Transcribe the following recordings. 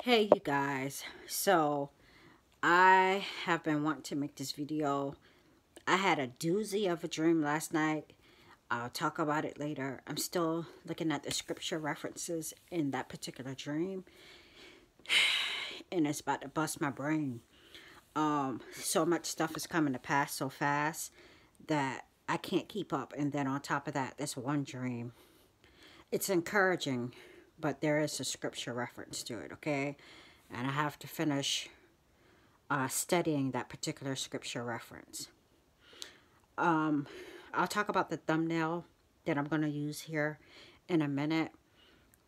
Hey you guys, so I have been wanting to make this video. I had a doozy of a dream last night. I'll talk about it later. I'm still looking at the scripture references in that particular dream, and it's about to bust my brain. So much stuff is coming to pass so fast that I can't keep up, and then on top of that, this one dream. It's encouraging, but there is a scripture reference to it, okay? And I have to finish studying that particular scripture reference. I'll talk about the thumbnail that I'm going to use here in a minute.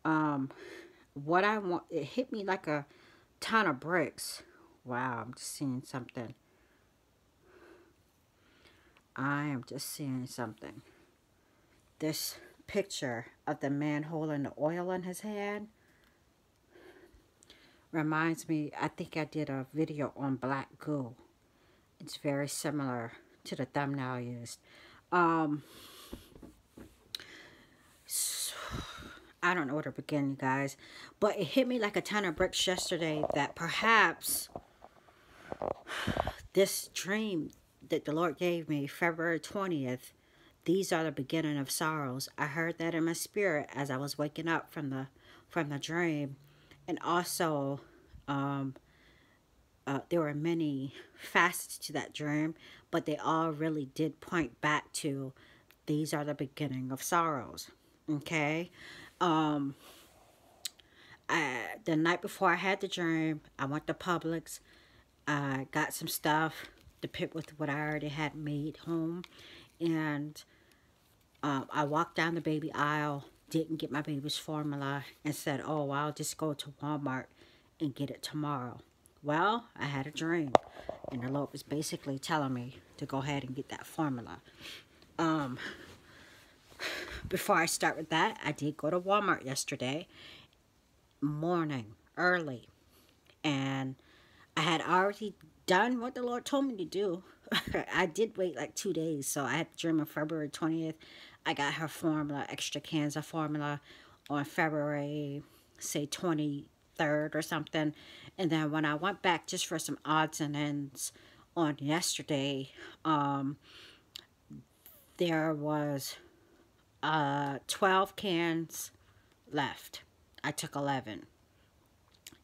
What I want, it hit me like a ton of bricks. Wow, I'm just seeing something. I am just seeing something. This picture of the man holding the oil in his hand reminds me, I think I did a video on black goo. It's very similar to the thumbnail I used. So, I don't know where to begin, you guys, but it hit me like a ton of bricks yesterday that perhaps this dream that the Lord gave me February 20th, these are the beginning of sorrows. I heard that in my spirit as I was waking up from the dream. And also, there were many facets to that dream, but they all really did point back to these are the beginning of sorrows. Okay? The night before I had the dream, I went to Publix. I got some stuff to pick with what I already had made home. And I walked down the baby aisle, didn't get my baby's formula, and said, oh, I'll just go to Walmart and get it tomorrow. Well, I had a dream, and the Lord was basically telling me to go ahead and get that formula. Before I start with that, I did go to Walmart yesterday morning, early, and I had already done what the Lord told me to do. I did wait like 2 days, so I had the dream on February 20th. I got her formula, extra cans of formula, on February, say, 23rd or something. And then when I went back just for some odds and ends on yesterday, there was 12 cans left. I took 11.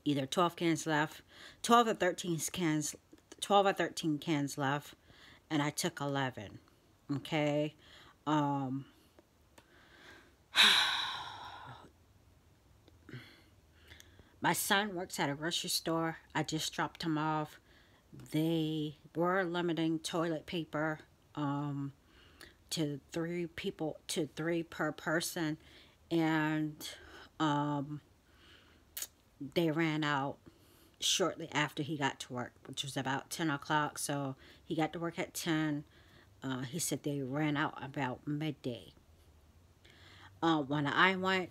Either 12 cans left, 12 or 13 cans, 12 or 13 cans left, and I took 11. Okay. My son works at a grocery store. I just dropped him off. They were limiting toilet paper to 3 people, to 3 per person, and they ran out shortly after he got to work, which was about 10 o'clock. So he got to work at 10. He said they ran out about midday. When I went,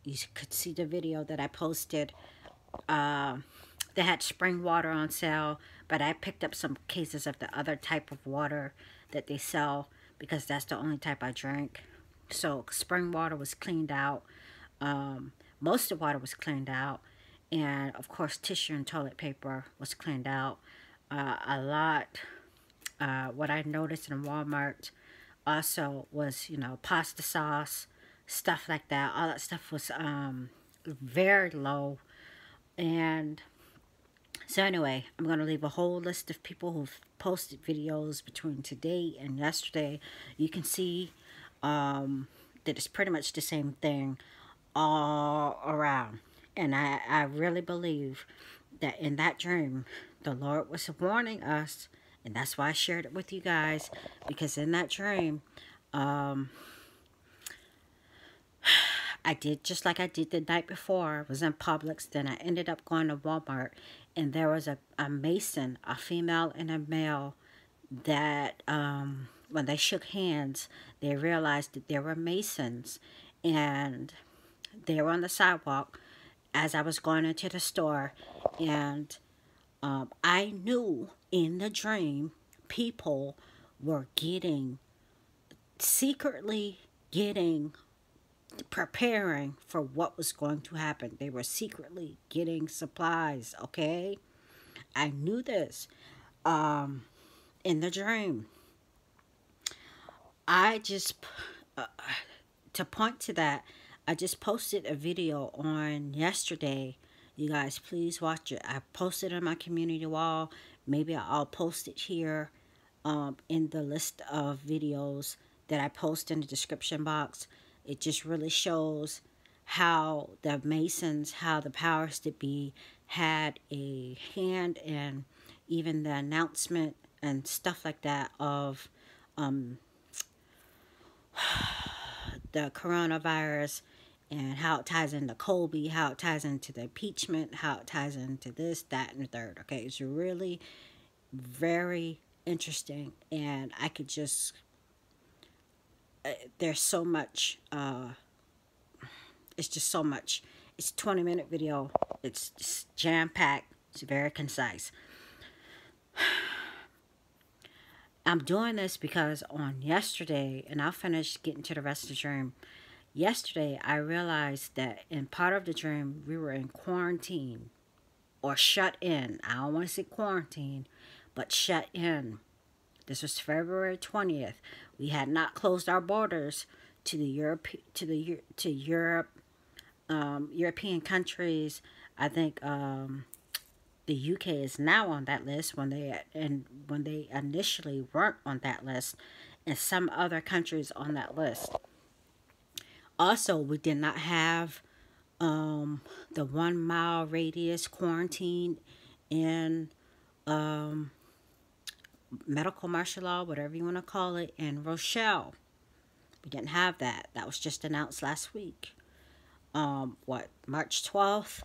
you could see the video that I posted. They had spring water on sale, but I picked up some cases of the other type of water that they sell because that's the only type I drink. So spring water was cleaned out. Most of the water was cleaned out. And, of course, tissue and toilet paper was cleaned out. A lot, what I noticed in Walmart also was, you know, pasta sauce, stuff like that. All that stuff was very low. And so anyway, I'm going to leave a whole list of people who've posted videos between today and yesterday. You can see that it's pretty much the same thing all around. And I really believe that in that dream, the Lord was warning us, and that's why I shared it with you guys, because in that dream, I did just like I did the night before. I was in Publix, then I ended up going to Walmart, and there was a mason, a female and a male, that when they shook hands, they realized that they were masons, and they were on the sidewalk as I was going into the store, and I knew in the dream people were secretly getting preparing for what was going to happen. They were secretly getting supplies, okay? I knew this in the dream. I just, to point to that, I just posted a video on yesterday. You guys, please watch it. I posted on my community wall. Maybe I'll post it here in the list of videos that I post in the description box. It just really shows how the Masons, how the powers that be had a hand in even the announcement and stuff like that of the coronavirus, and how it ties into Colby, how it ties into the impeachment, how it ties into this, that, and the third. Okay, it's really very interesting, and I could just, there's so much, it's just so much. It's a 20-minute video. It's just jam-packed. It's very concise. I'm doing this because on yesterday, and I'll finish getting to the rest of the dream. Yesterday, I realized that in part of the dream, we were in quarantine or shut in. I don't want to say quarantine, but shut in. This was February 20th. We had not closed our borders to the European countries. I think the UK is now on that list when they initially weren't on that list, and some other countries on that list. Also, we did not have the 1 mile radius quarantine in medical martial law, whatever you want to call it, in Rochelle. We didn't have that. That was just announced last week. March 12th?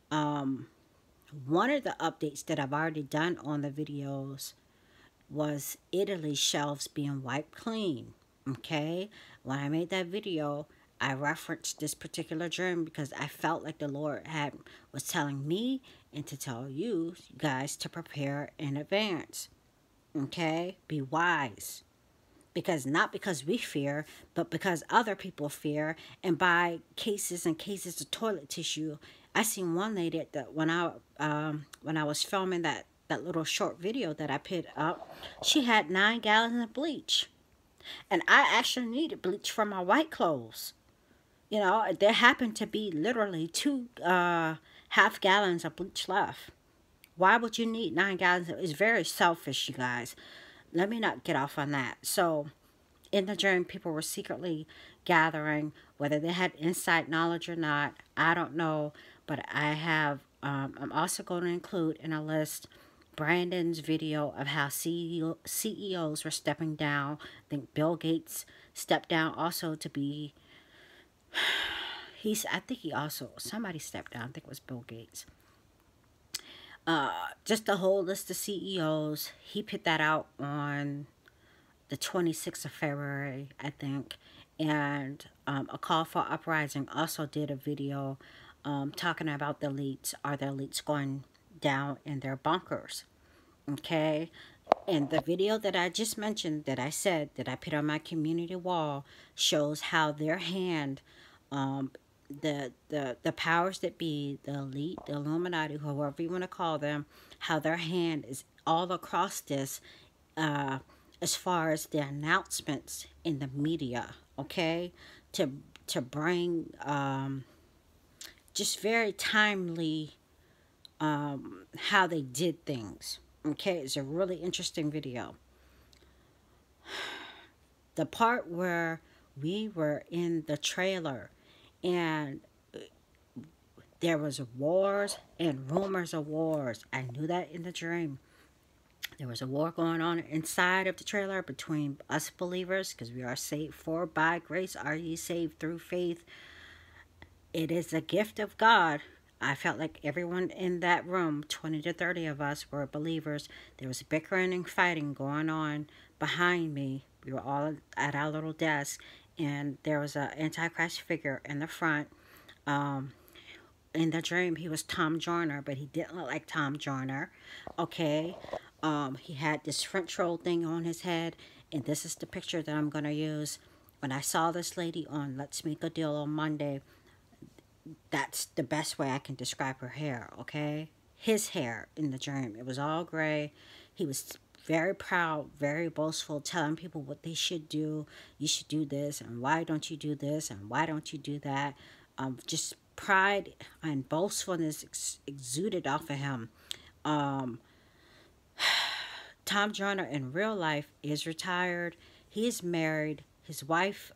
One of the updates that I've already done on the videos was Italy's shelves being wiped clean. Okay? When I made that video, I referenced this particular dream because I felt like the Lord was telling me and to tell you guys to prepare in advance. Okay? Be wise. Not because we fear, but because other people fear, and buy cases and cases of toilet tissue. I seen one lady that when I was filming that little short video that I put up, she had 9 gallons of bleach, and I actually needed bleach for my white clothes. You know, there happened to be literally 2 half gallons of bleach left. Why would you need 9 gallons? It's very selfish, you guys. Let me not get off on that. So, in the dream, people were secretly gathering, whether they had inside knowledge or not, I don't know. But I have, I'm also going to include in a list Brandon's video of how CEOs were stepping down. I think Bill Gates stepped down also to be, I think he also, somebody stepped down. I think it was Bill Gates. Just a whole list of CEOs. He put that out on the 26th of February, I think. And A Call for Uprising also did a video talking about the elites. Are the elites going down in their bunkers? Okay. And the video that I just mentioned, that I said, that I put on my community wall, shows how their hand, the powers that be, the elite, the Illuminati, whoever you want to call them, how their hand is all across this, as far as the announcements in the media, okay, to bring just very timely how they did things. Okay, it's a really interesting video. The part where we were in the trailer and there was wars and rumors of wars. I knew that in the dream. There was a war going on inside of the trailer between us believers, because we are saved, for by grace are ye saved through faith. It is a gift of God. I felt like everyone in that room, 20 to 30 of us, were believers. There was bickering and fighting going on behind me. We were all at our little desk, and there was an Antichrist figure in the front. In the dream, he was Tom Joyner, but he didn't look like Tom Joyner. Okay. He had this French roll thing on his head, and this is the picture that I'm going to use. when I saw this lady on Let's Make a Deal on Monday, that's the best way I can describe her hair, okay? His hair in the dream, it was all gray. He was very proud, very boastful, telling people what they should do. You should do this, and why don't you do this, and why don't you do that? Just pride and boastfulness exuded off of him. Um, Tom Joyner in real life is retired. He is married. His wife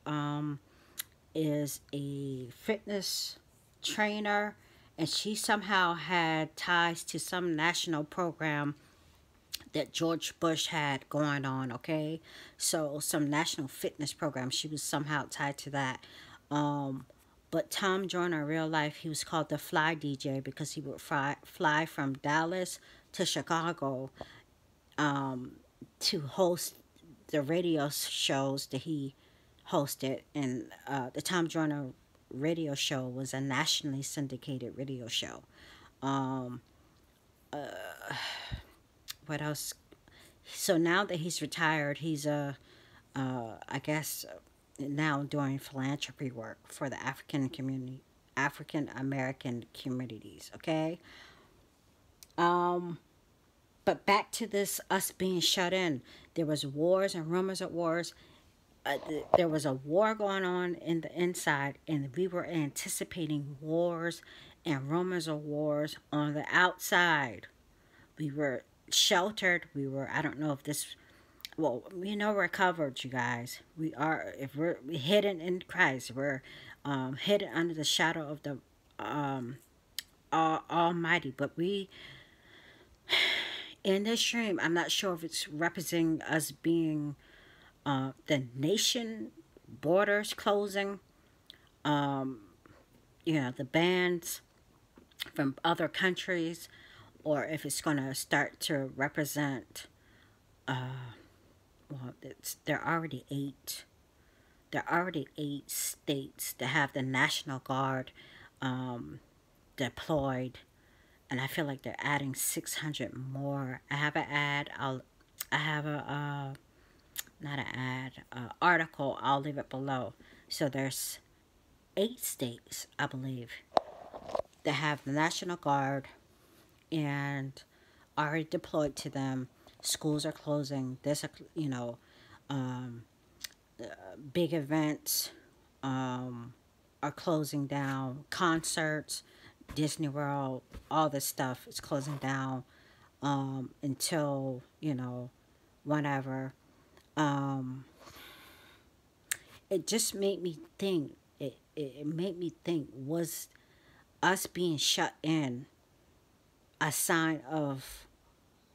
is a fitness trainer, and she somehow had ties to some national program that George Bush had going on, okay? So some national fitness program. She was somehow tied to that. But Tom Joyner in real life, he was called the Fly DJ because he would fly from Dallas to Chicago to host the radio shows that he hosted. And the Tom Joyner radio show was a nationally syndicated radio show. What else? So now that he's retired, he's I guess now doing philanthropy work for the African American communities. Okay. But back to this, us being shut in. There was wars and rumors of wars. There was a war going on in the inside, and we were anticipating wars and rumors of wars on the outside. We were sheltered. I don't know if this, well, we know we're covered, you guys. We are, if we're hidden in Christ, we're hidden under the shadow of the Almighty. But we, in this dream, I'm not sure if it's representing us being the nation borders closing, the bans from other countries, or if it's going to start to represent, there are already eight states that have the National Guard deployed, and I feel like they're adding 600 more. I have an ad. I have a not an ad, article. I'll leave it below. So there's 8 states, I believe, that have the National Guard and already deployed to them. Schools are closing. There's big events are closing down. Concerts, Disney World, all this stuff is closing down until, whenever. It just made me think, it made me think, was us being shut in a sign of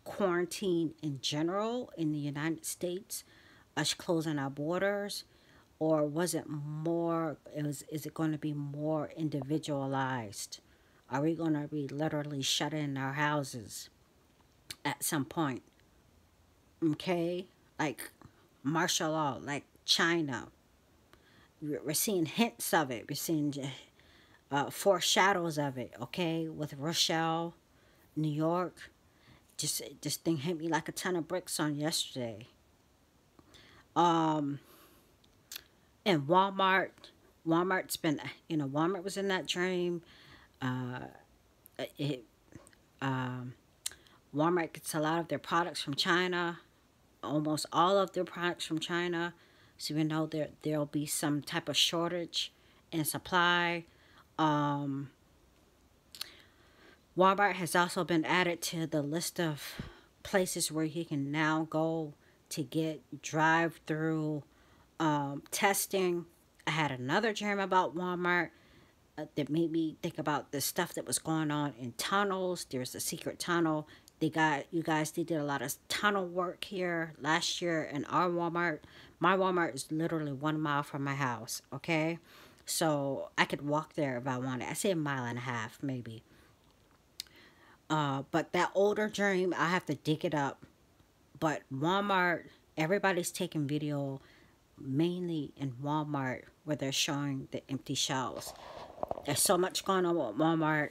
quarantine in general in the United States, us closing our borders, or was it more, is it going to be more individualized? Are we going to be literally shut in our houses at some point? Okay? Like martial law, like China. We're seeing hints of it. We're seeing foreshadows of it, okay? With Rochelle, New York. Just this thing hit me like a ton of bricks on yesterday. And Walmart's been, Walmart was in that dream. Walmart gets a lot of their products from China, almost all of their products from China. So we know there'll be some type of shortage in supply. Walmart has also been added to the list of places where you can now go to get drive-through testing. I had another dream about Walmart that made me think about the stuff that was going on in tunnels. There's a secret tunnel. They did a lot of tunnel work here last year in our Walmart. My Walmart is literally 1 mile from my house, okay? So I could walk there if I wanted. I say 1.5 miles, maybe. But that older dream, I have to dig it up. But Walmart, everybody's taking video, mainly in Walmart, where they're showing the empty shelves. There's so much going on with Walmart.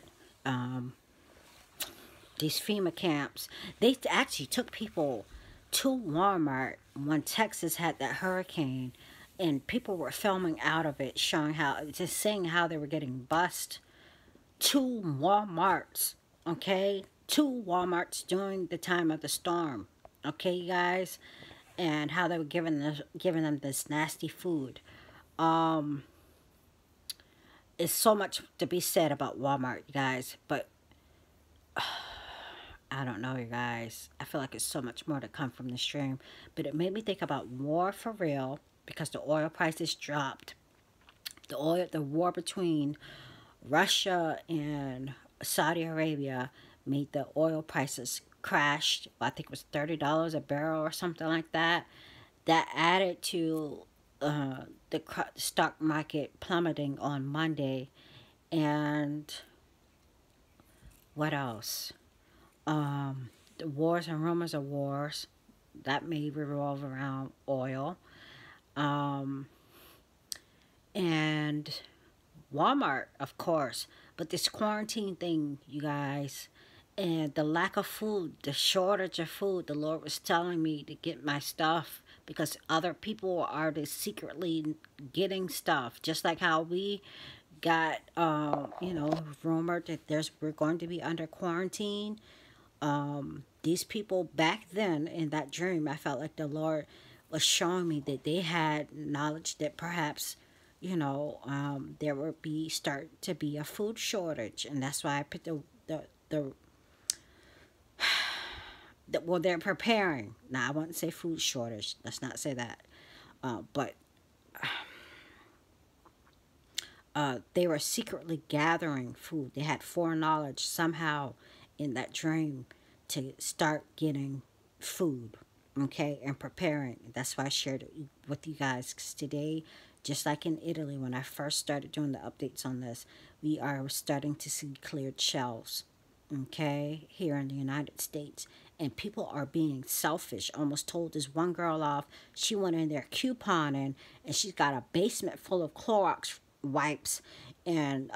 These FEMA camps, they actually took people to Walmart when Texas had that hurricane. and people were filming out of it, showing how, just saying how they were getting bussed to Walmarts, okay? To Walmarts during the time of the storm, okay, you guys? And how they were giving them this nasty food. Um, it's so much to be said about Walmart, you guys, but I don't know, you guys. I feel like it's so much more to come from the stream. But it made me think about war for real because the oil prices dropped. The war between Russia and Saudi Arabia made the oil prices crash. I think it was $30 a barrel or something like that. That added to the stock market plummeting on Monday. And what else? The wars and rumors of wars that may revolve around oil. And Walmart, of course. But this quarantine thing, you guys, and the lack of food, the shortage of food, the Lord was telling me to get my stuff because other people are just secretly getting stuff. Just like how we got, rumored that we're going to be under quarantine. These people back then in that dream, I felt like the Lord was showing me that they had knowledge that perhaps, there would start to be a food shortage, and that's why I put well, they're preparing. Now, I wouldn't say food shortage. Let's not say that. But they were secretly gathering food. They had foreknowledge somehow in that dream to start getting food, okay, and preparing. That's why I shared it with you guys, because today, just like in Italy, when I first started doing the updates on this, we are starting to see cleared shelves, okay, here in the United States. And people are being selfish. Almost told this one girl off. She went in there couponing, and she's got a basement full of Clorox wipes and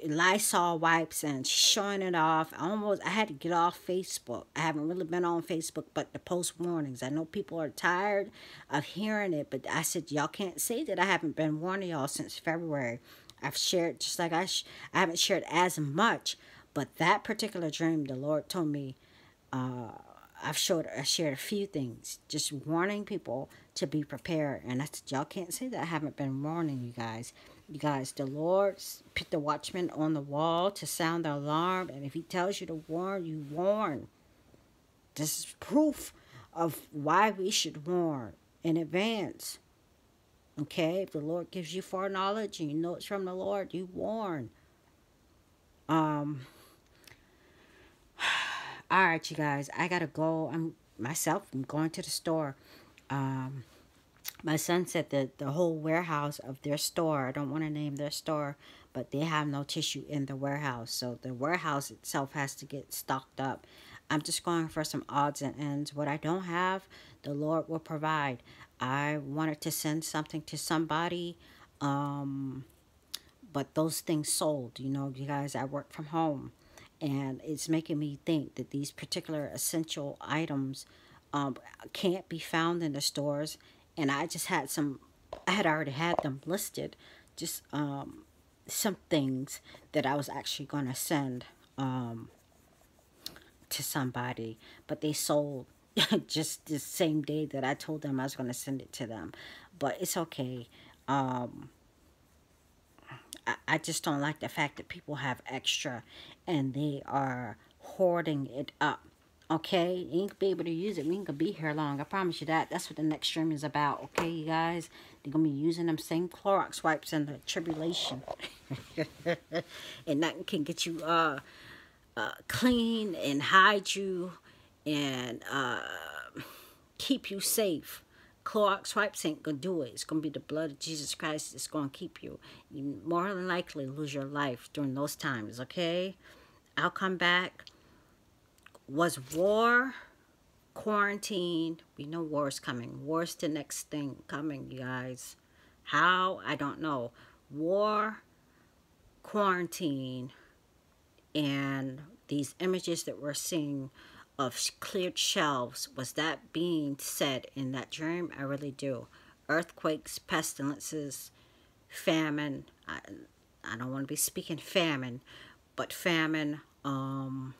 Lysol wipes, and showing it off. I had to get off Facebook. I haven't really been on Facebook, but the post warnings. I know people are tired of hearing it, but I said, y'all can't say that I haven't been warning y'all since February. I've shared, just like I haven't shared as much, but that particular dream, the Lord told me, I shared a few things, just warning people to be prepared. And I said, y'all can't say that I haven't been warning you guys. You guys, the Lord put the watchman on the wall to sound the alarm. And if he tells you to warn, you warn. This is proof of why we should warn in advance. Okay? If the Lord gives you foreknowledge and you know it's from the Lord, you warn. All right, you guys, I gotta go. I'm going to the store. My son said that the whole warehouse of their store, I don't want to name their store, but they have no tissue in the warehouse. So the warehouse itself has to get stocked up. I'm just going for some odds and ends. What I don't have, the Lord will provide. I wanted to send something to somebody, but those things sold. You guys, I work from home. And it's making me think that these particular essential items can't be found in the stores. And I had already had them listed. Just some things that I was actually going to send to somebody. But they sold just the same day that I told them I was going to send it to them. But it's okay. I just don't like the fact that people have extra and they are hoarding it up. Okay? You ain't gonna be able to use it. We ain't gonna be here long. I promise you that. That's what the next stream is about. Okay, you guys? They're gonna be using them same Clorox wipes in the tribulation. And nothing can get you clean and hide you and keep you safe. Clorox wipes ain't gonna do it. It's gonna be the blood of Jesus Christ that's gonna keep you. You more than likely lose your life during those times, okay? I'll come back. Was war, quarantine? We know war is coming. War's the next thing coming, you guys. How? I don't know. War, quarantine, and these images that we're seeing of cleared shelves, was that being said in that dream? I really do. earthquakes, pestilences, famine. I don't want to be speaking famine, but famine, the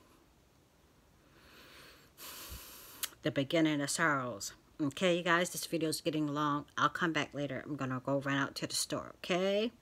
beginning of sorrows. Okay, you guys, this video is getting long. I'll come back later. I'm going to go run out to the store, okay?